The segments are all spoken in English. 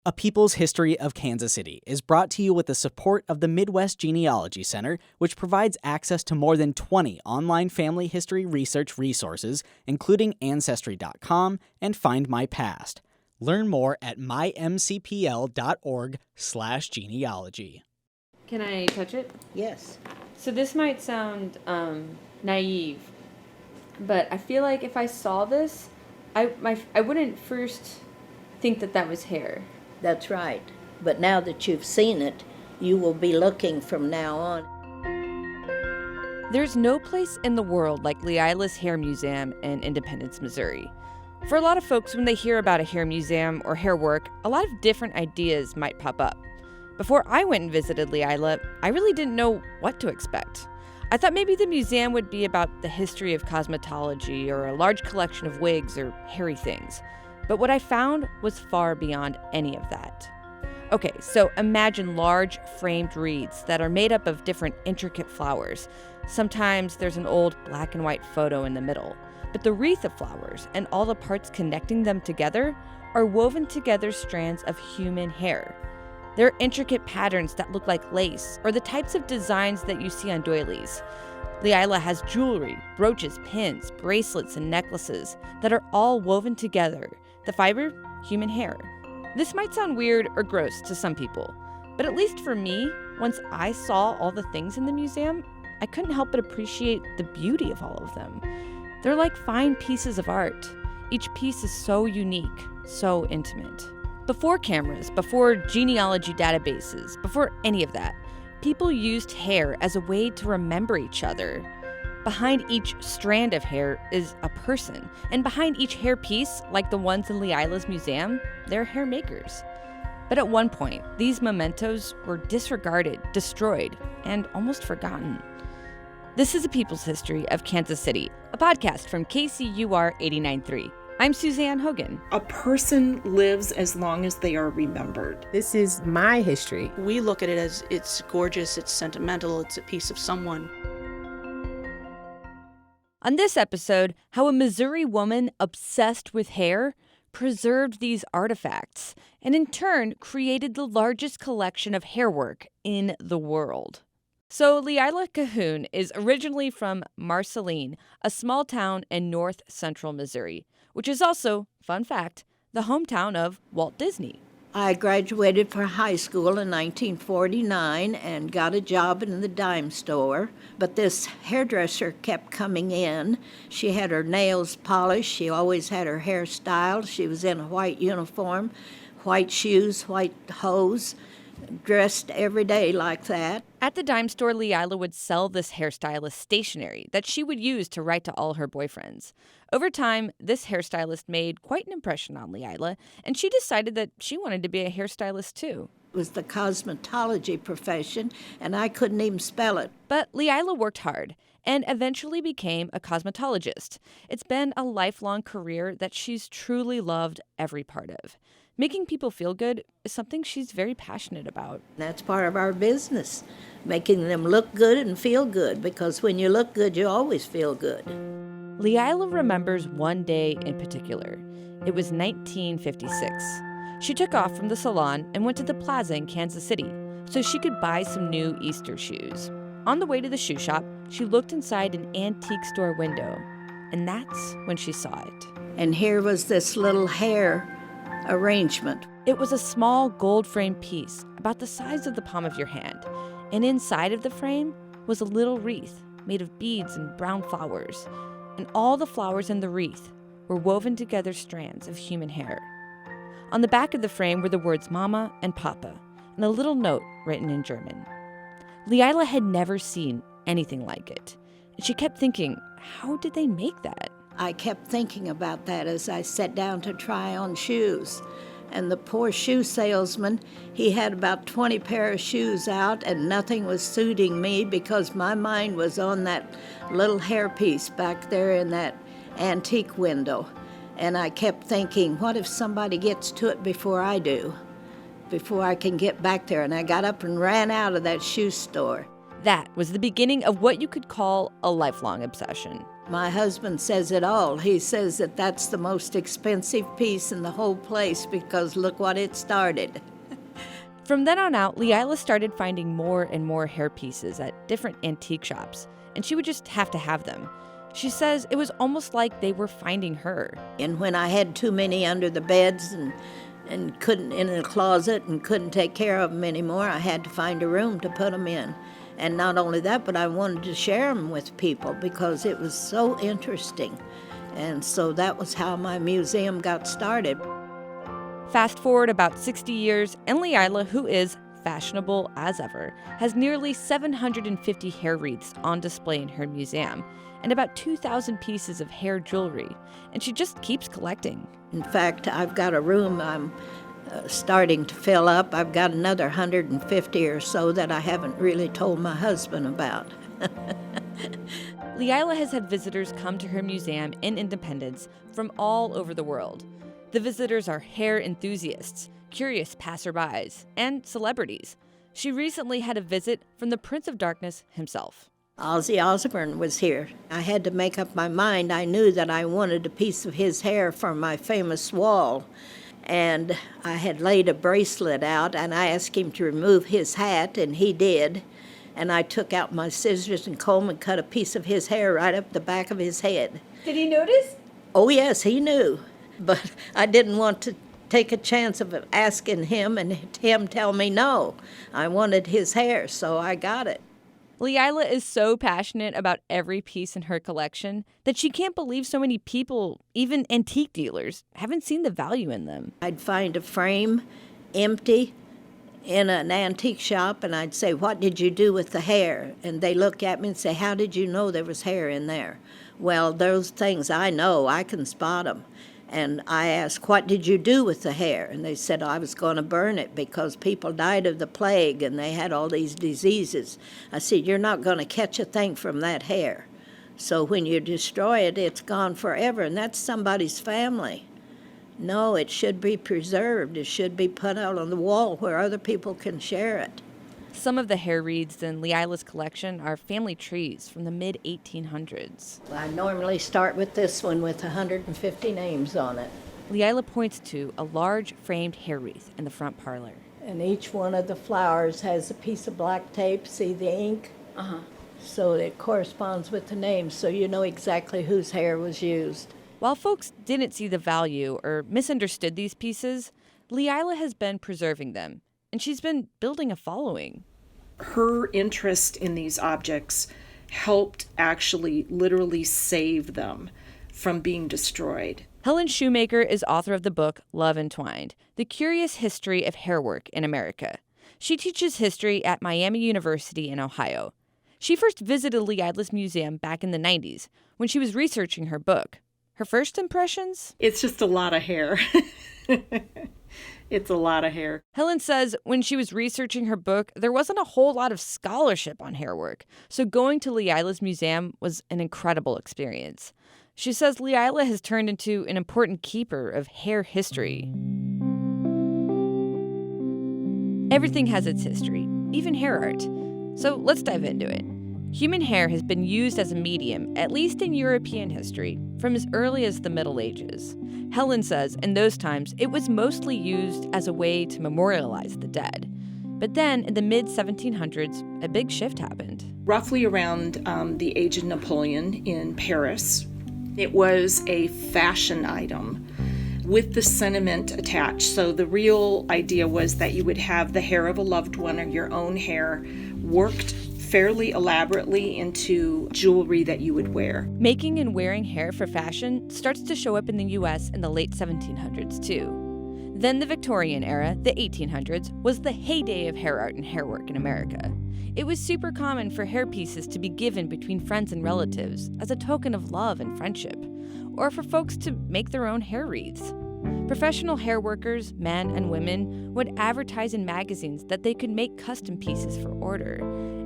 A People's History of Kansas City is brought to you with the support of the Midwest Genealogy Center, which provides access to more than 20 online family history research resources, including Ancestry.com and Find My Past. Learn more at mymcpl.org/genealogy. Can I touch it? Yes. So this might sound naive, but I feel like if I saw this, I wouldn't first think that was hair. That's right. But now that you've seen it, you will be looking from now on. There's no place in the world like Leila's Hair Museum in Independence, Missouri. For a lot of folks, when they hear about a hair museum or hair work, a lot of different ideas might pop up. Before I went and visited Leila, I really didn't know what to expect. I thought maybe the museum would be about the history of cosmetology or a large collection of wigs or hairy things. But what I found was far beyond any of that. Okay, so imagine large framed wreaths that are made up of different intricate flowers. Sometimes there's an old black and white photo in the middle, but the wreath of flowers and all the parts connecting them together are woven together strands of human hair. There are intricate patterns that look like lace or the types of designs that you see on doilies. Leila has jewelry, brooches, pins, bracelets, and necklaces that are all woven together. The fiber, human hair. This might sound weird or gross to some people, but at least for me, once I saw all the things in the museum, I couldn't help but appreciate the beauty of all of them. They're like fine pieces of art. Each piece is so unique, so intimate. Before cameras, before genealogy databases, before any of that, people used hair as a way to remember each other. Behind each strand of hair is a person, and behind each hair piece, like the ones in Leila's museum, they're hair makers. But at one point, these mementos were disregarded, destroyed, and almost forgotten. This is A People's History of Kansas City, a podcast from KCUR 89.3. I'm Suzanne Hogan. A person lives as long as they are remembered. This is my history. We look at it as it's gorgeous, it's sentimental, it's a piece of someone. On this episode, how a Missouri woman obsessed with hair preserved these artifacts and in turn created the largest collection of hair work in the world. So Leila Cahoon is originally from Marceline, a small town in north central Missouri, which is also, fun fact, the hometown of Walt Disney. I graduated from high school in 1949 and got a job in the dime store, but this hairdresser kept coming in. She had her nails polished. She always had her hair styled. She was in a white uniform, white shoes, white hose, dressed every day like that. At the dime store, Leila would sell this hairstylist stationery that she would use to write to all her boyfriends. Over time, this hairstylist made quite an impression on Leila, and she decided that she wanted to be a hairstylist too. It was the cosmetology profession, and I couldn't even spell it. But Leila worked hard and eventually became a cosmetologist. It's been a lifelong career that she's truly loved every part of. Making people feel good is something she's very passionate about. That's part of our business, making them look good and feel good, because when you look good, you always feel good. Leila remembers one day in particular. It was 1956. She took off from the salon and went to the plaza in Kansas City so she could buy some new Easter shoes. On the way to the shoe shop, she looked inside an antique store window, and that's when she saw it. And here was this little hair arrangement. It was a small gold-framed piece about the size of the palm of your hand, and inside of the frame was a little wreath made of beads and brown flowers, and all the flowers in the wreath were woven together strands of human hair. On the back of the frame were the words Mama and Papa, and a little note written in German. Leila had never seen anything like it, and she kept thinking, how did they make that? I kept thinking about that as I sat down to try on shoes. And the poor shoe salesman, he had about 20 pair of shoes out, and nothing was suiting me because my mind was on that little hairpiece back there in that antique window. And I kept thinking, what if somebody gets to it before I do, before I can get back there? And I got up and ran out of that shoe store. That was the beginning of what you could call a lifelong obsession. My husband says it all. He says that that's the most expensive piece in the whole place because look what it started. From then on out, Leila started finding more and more hair pieces at different antique shops, and she would just have to have them. She says it was almost like they were finding her. And when I had too many under the beds and couldn't in the closet and couldn't take care of them anymore, I had to find a room to put them in. And not only that, but I wanted to share them with people because it was so interesting. And so that was how my museum got started. Fast forward about 60 years, and Leila, who is fashionable as ever, has nearly 750 hair wreaths on display in her museum and about 2,000 pieces of hair jewelry. And she just keeps collecting. In fact, I've got a room I'm starting to fill up. I've got another 150 or so that I haven't really told my husband about. Leila has had visitors come to her museum in Independence from all over the world. The visitors are hair enthusiasts, curious passerbys, and celebrities. She recently had a visit from the Prince of Darkness himself. Ozzy Osbourne was here. I had to make up my mind. I knew that I wanted a piece of his hair for my famous wall. And I had laid a bracelet out, and I asked him to remove his hat, and he did. And I took out my scissors and comb and cut a piece of his hair right up the back of his head. Did he notice? Oh, yes, he knew. But I didn't want to take a chance of asking him and him tell me no. I wanted his hair, so I got it. Leila is so passionate about every piece in her collection that she can't believe so many people, even antique dealers, haven't seen the value in them. I'd find a frame empty in an antique shop, and I'd say, "What did you do with the hair?" And they look at me and say, "How did you know there was hair in there?" Well, those things I know, I can spot them. And I asked, "What did you do with the hair?" And they said, "I was going to burn it because people died of the plague and they had all these diseases." I said, "You're not going to catch a thing from that hair. So when you destroy it, it's gone forever, and that's somebody's family. No, it should be preserved. It should be put out on the wall where other people can share it." Some of the hair wreaths in Leila's collection are family trees from the mid-1800s. I normally start with this one with 150 names on it. Leila points to a large framed hair wreath in the front parlor. And each one of the flowers has a piece of black tape. See the ink? So it corresponds with the name, so you know exactly whose hair was used. While folks didn't see the value or misunderstood these pieces, Leila has been preserving them, and she's been building a following. Her interest in these objects helped actually literally save them from being destroyed. Helen Shoemaker is author of the book Love Entwined, The Curious History of Hairwork in America. She teaches history at Miami University in Ohio. She first visited Leilas Museum back in the 90s when she was researching her book. Her first impressions? It's just a lot of hair. It's a lot of hair. Helen says when she was researching her book, there wasn't a whole lot of scholarship on hairwork, so going to Leilas Museum was an incredible experience. She says Leila has turned into an important keeper of hair history. Everything has its history, even hair art. So let's dive into it. Human hair has been used as a medium, at least in European history, from as early as the Middle Ages. Helen says in those times it was mostly used as a way to memorialize the dead. But then in the mid-1700s, a big shift happened. Roughly around the age of Napoleon in Paris, it was a fashion item with the sentiment attached. So the real idea was that you would have the hair of a loved one or your own hair worked fairly elaborately into jewelry that you would wear. Making and wearing hair for fashion starts to show up in the U.S. in the late 1700s, too. Then the Victorian era, the 1800s, was the heyday of hair art and hairwork in America. It was super common for hair pieces to be given between friends and relatives as a token of love and friendship, or for folks to make their own hair wreaths. Professional hair workers, men and women, would advertise in magazines that they could make custom pieces for order.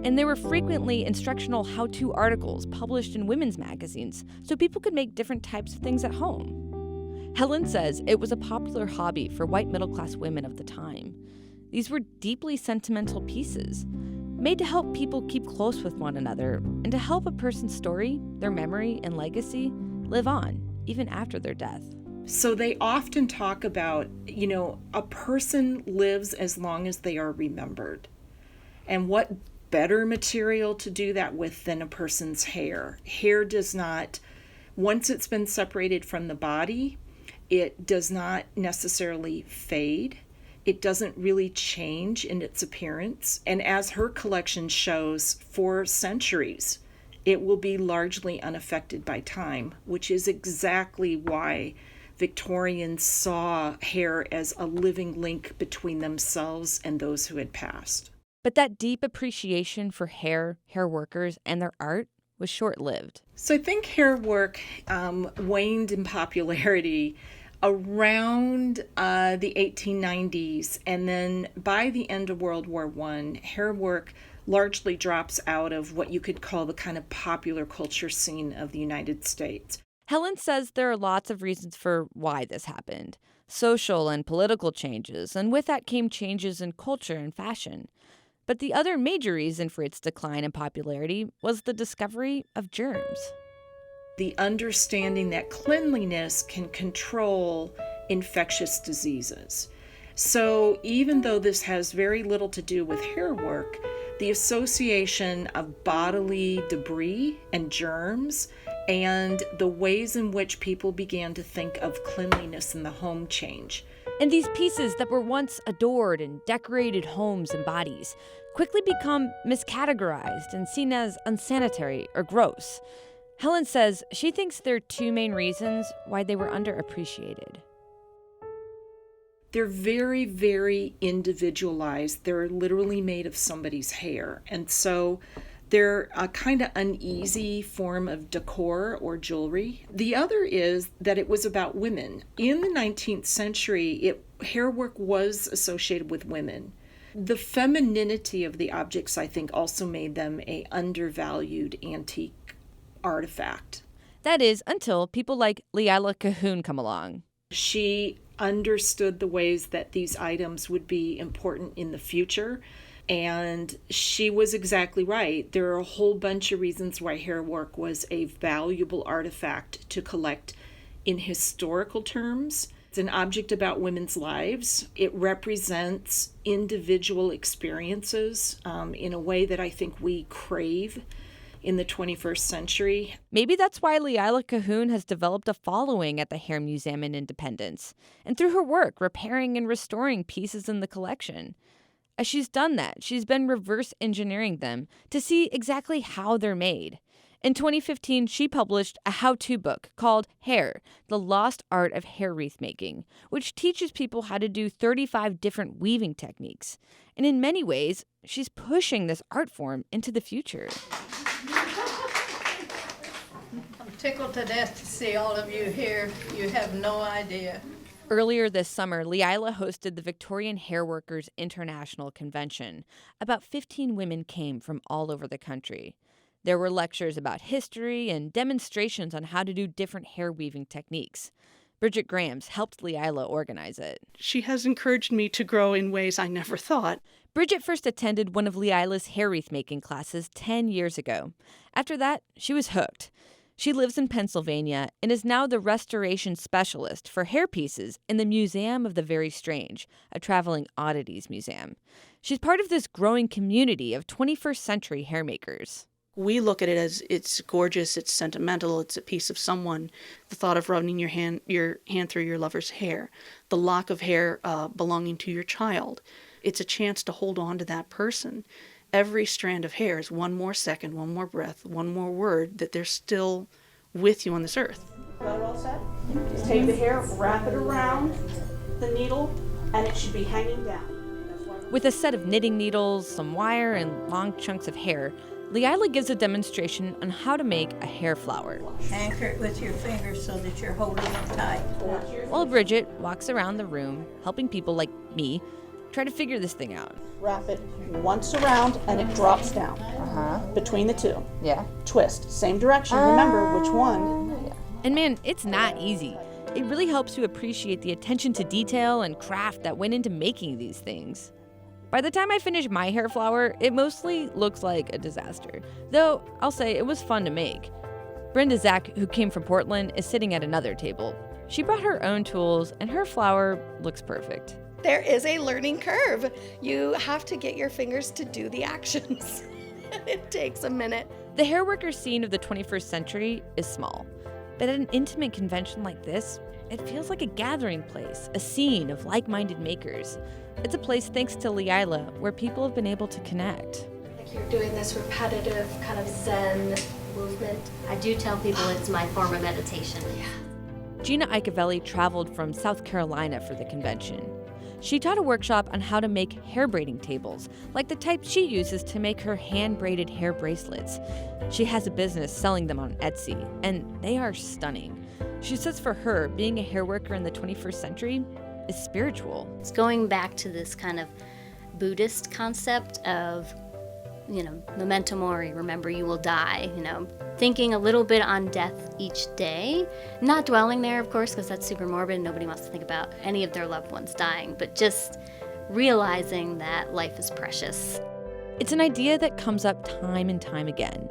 And there were frequently instructional how-to articles published in women's magazines so people could make different types of things at home. Helen says it was a popular hobby for white middle-class women of the time. These were deeply sentimental pieces. made to help people keep close with one another and to help a person's story, their memory, and legacy live on, even after their death. So they often talk about, a person lives as long as they are remembered. And what better material to do that with than a person's hair? Hair does not, once it's been separated from the body, it does not necessarily fade. It doesn't really change in its appearance. And as her collection shows, for centuries, it will be largely unaffected by time, which is exactly why Victorians saw hair as a living link between themselves and those who had passed. But that deep appreciation for hair workers, and their art was short-lived. So I think hair work waned in popularity around the 1890s, and then by the end of World War I, hair work largely drops out of what you could call the kind of popular culture scene of the United States. Helen says there are lots of reasons for why this happened. Social and political changes, and with that came changes in culture and fashion. But the other major reason for its decline in popularity was the discovery of germs. The understanding that cleanliness can control infectious diseases. So even though this has very little to do with hair work, the association of bodily debris and germs and the ways in which people began to think of cleanliness in the home change. And these pieces that were once adored and decorated homes and bodies quickly become miscategorized and seen as unsanitary or gross. Helen says she thinks there are two main reasons why they were underappreciated. They're very, very individualized. They're literally made of somebody's hair. And so they're a kind of uneasy form of decor or jewelry. The other is that it was about women. In the 19th century, hair work was associated with women. The femininity of the objects, I think, also made them an undervalued antique artifact. That is, until people like Leila come along. She understood the ways that these items would be important in the future, and she was exactly right. There are a whole bunch of reasons why hair work was a valuable artifact to collect in historical terms. It's an object about women's lives. It represents individual experiences in a way that I think we crave in the 21st century. Maybe that's why Leila has developed a following at the Hair Museum in Independence, and through her work repairing and restoring pieces in the collection. As she's done that, she's been reverse engineering them to see exactly how they're made. In 2015, she published a how-to book called Hair, The Lost Art of Hair Wreath Making, which teaches people how to do 35 different weaving techniques. And in many ways, she's pushing this art form into the future. I'm tickled to death to see all of you here. You have no idea. Earlier this summer, Leila hosted the Victorian Hairworkers International Convention. About 15 women came from all over the country. There were lectures about history and demonstrations on how to do different hair weaving techniques. Bridget Grams helped Leila organize it. She has encouraged me to grow in ways I never thought. Bridget first attended one of Leila's hair wreath making classes 10 years ago. After that, she was hooked. She lives in Pennsylvania and is now the restoration specialist for hairpieces in the Museum of the Very Strange, a traveling oddities museum. She's part of this growing community of 21st century hairmakers. We look at it as it's gorgeous, it's sentimental, it's a piece of someone. The thought of running your hand through your lover's hair, the lock of hair belonging to your child. It's a chance to hold on to that person. Every strand of hair is one more second, one more breath, one more word that they're still with you on this earth. Got it all set? Just take the hair, wrap it around the needle, and it should be hanging down. With a set of knitting needles, some wire, and long chunks of hair, Leila gives a demonstration on how to make a hair flower. Anchor it with your fingers so that you're holding it tight. While Bridget walks around the room, helping people like me try to figure this thing out. Wrap it once around, and it drops down between the two. Yeah. Twist, same direction. Remember which one. And man, it's not easy. It really helps you appreciate the attention to detail and craft that went into making these things. By the time I finish my hair flower, it mostly looks like a disaster. Though, I'll say it was fun to make. Brenda Zach, who came from Portland, is sitting at another table. She brought her own tools, and her flower looks perfect. There is a learning curve. You have to get your fingers to do the actions. It takes a minute. The hairworker scene of the 21st century is small, but at an intimate convention like this, it feels like a gathering place, a scene of like-minded makers. It's a place thanks to Leila where people have been able to connect. Like you're doing this repetitive kind of Zen movement. I do tell people it's my form of meditation. Gina Icavelli traveled from South Carolina for the convention. She taught a workshop on how to make hair braiding tables, like the type she uses to make her hand-braided hair bracelets. She has a business selling them on Etsy, and they are stunning. She says for her, being a hair worker in the 21st century is spiritual. It's going back to this kind of Buddhist concept of, memento mori, remember you will die, thinking a little bit on death each day. Not dwelling there, of course, because that's super morbid. Nobody wants to think about any of their loved ones dying, but just realizing that life is precious. It's an idea that comes up time and time again.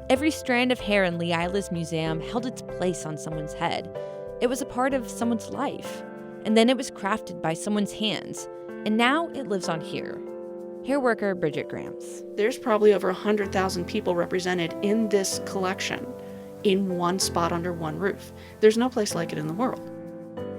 Every strand of hair in Leilas Museum held its place on someone's head. It was a part of someone's life. And then it was crafted by someone's hands. And now it lives on here. Hairworker Bridget Grams. There's probably over 100,000 people represented in this collection in one spot under one roof. There's no place like it in the world.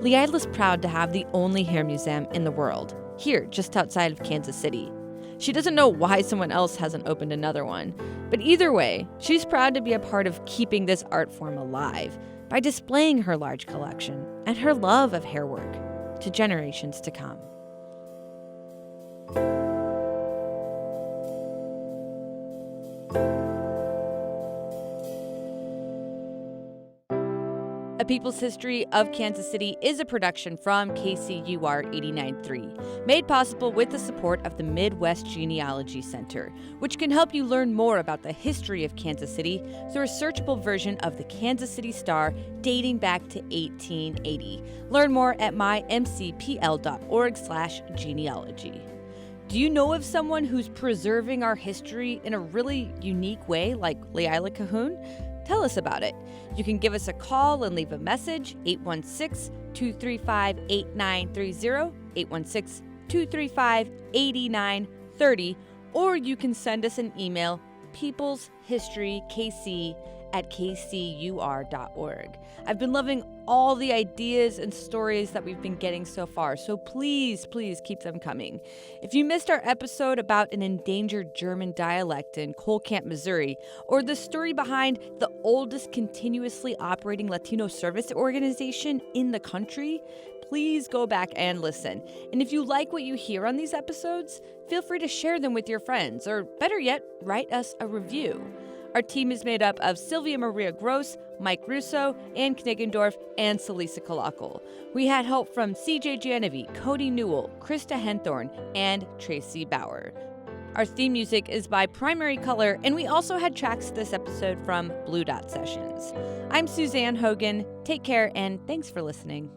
Leila's proud to have the only hair museum in the world, here just outside of Kansas City. She doesn't know why someone else hasn't opened another one, but either way, she's proud to be a part of keeping this art form alive by displaying her large collection and her love of hair work to generations to come. A People's History of Kansas City is a production from KCUR 89.3, made possible with the support of the Midwest Genealogy Center, which can help you learn more about the history of Kansas City through a searchable version of the Kansas City Star dating back to 1880. Learn more at mymcpl.org/genealogy. Do you know of someone who's preserving our history in a really unique way, like Leila Cahoon? Tell us about it. You can give us a call and leave a message, 816-235-8930, 816-235-8930, or you can send us an email, peopleshistorykc@kcur.org. I've been loving all the ideas and stories that we've been getting so far, so please keep them coming. If you missed our episode about an endangered German dialect in Cole Camp, Missouri, or the story behind the oldest continuously operating Latino service organization in the country, please go back and listen. And if you like what you hear on these episodes, feel free to share them with your friends, or better yet, write us a review. Our team is made up of Sylvia Maria Gross, Mike Russo, Ann Kniggendorf, and Celisa Kalakal. We had help from CJ Janovi, Cody Newell, Krista Henthorn, and Tracy Bauer. Our theme music is by Primary Color, and we also had tracks this episode from Blue Dot Sessions. I'm Suzanne Hogan. Take care, and thanks for listening.